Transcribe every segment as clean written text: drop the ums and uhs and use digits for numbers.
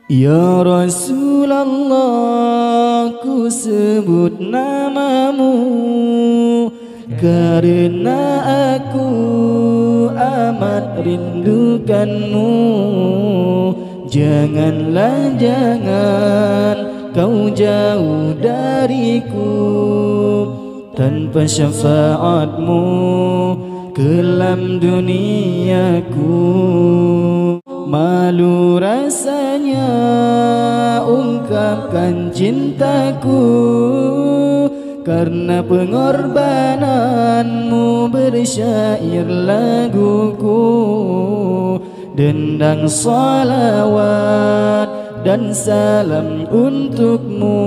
Ya Rasulullah, ku sebut namamu karena aku amat rindukanmu. Janganlah jangan kau jauh dariku, tanpa syafaatmu kelam duniaku. Malu rasanya ungkapkan cintaku, karena pengorbananmu bersyair laguku. Dendang salawat dan salam untukmu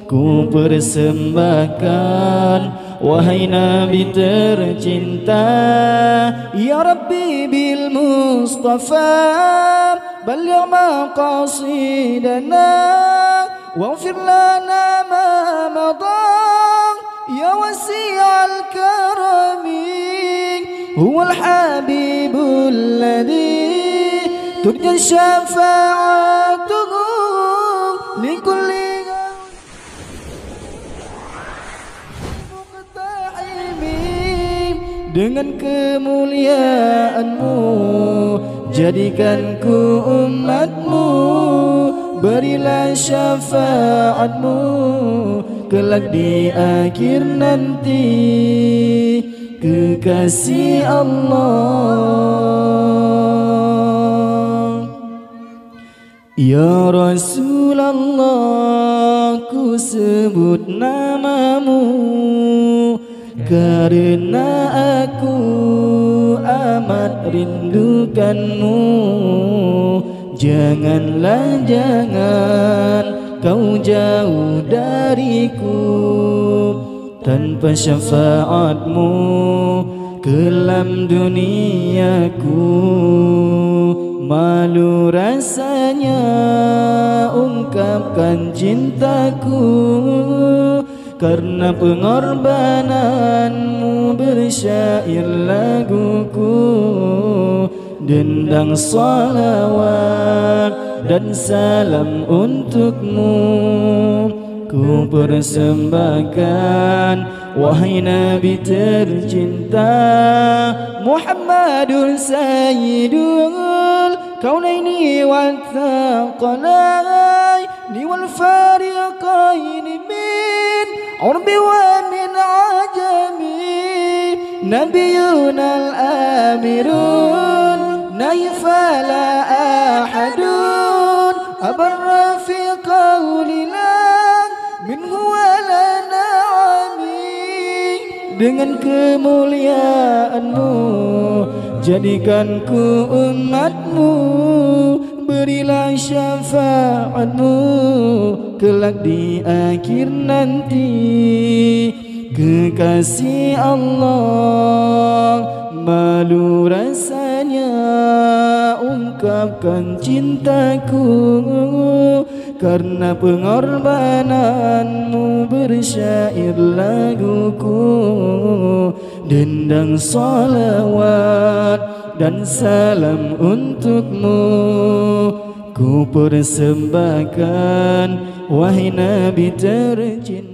ku persembahkan, wahai Nabi tercinta. Ya Rabbi bil Mustafa balligh maqasidana waghfir lana ma madha. Ya wasi'al karami huwal habibul ladzi turja syafa'atuhu likulli dengan kemuliaanmu. Jadikan ku umatmu, berilah syafaatmu kelak di akhir nanti. Kekasih Allah, ya Rasulullah, ku sebut namamu karena aku amat rindukanmu. Janganlah jangan kau jauh dariku, tanpa syafaatmu kelam duniaku. Malu rasanya ungkapkan cintaku, karena pengorbananmu bersyair laguku. Dendang salawat dan salam untukmu ku persembahkan, wahai Nabi tercinta. Muhammadun sayyidul kaunaini wal thaqalaini wal fariqaini min urbi wa min ajami. Nabiyuna al-amirun naifala ahadun abarra fi qawlina minhu wala na'ami. Dengan kemuliaanmu jadikan ku umatmu, berilah syafaatmu kelak di akhir nanti. Kekasih Allah, malu rasanya ungkapkan cintaku, karena pengorbananmu bersyair laguku. Dendang salawat dan salam untukmu ku persembahkan, wahai Nabi tercinta.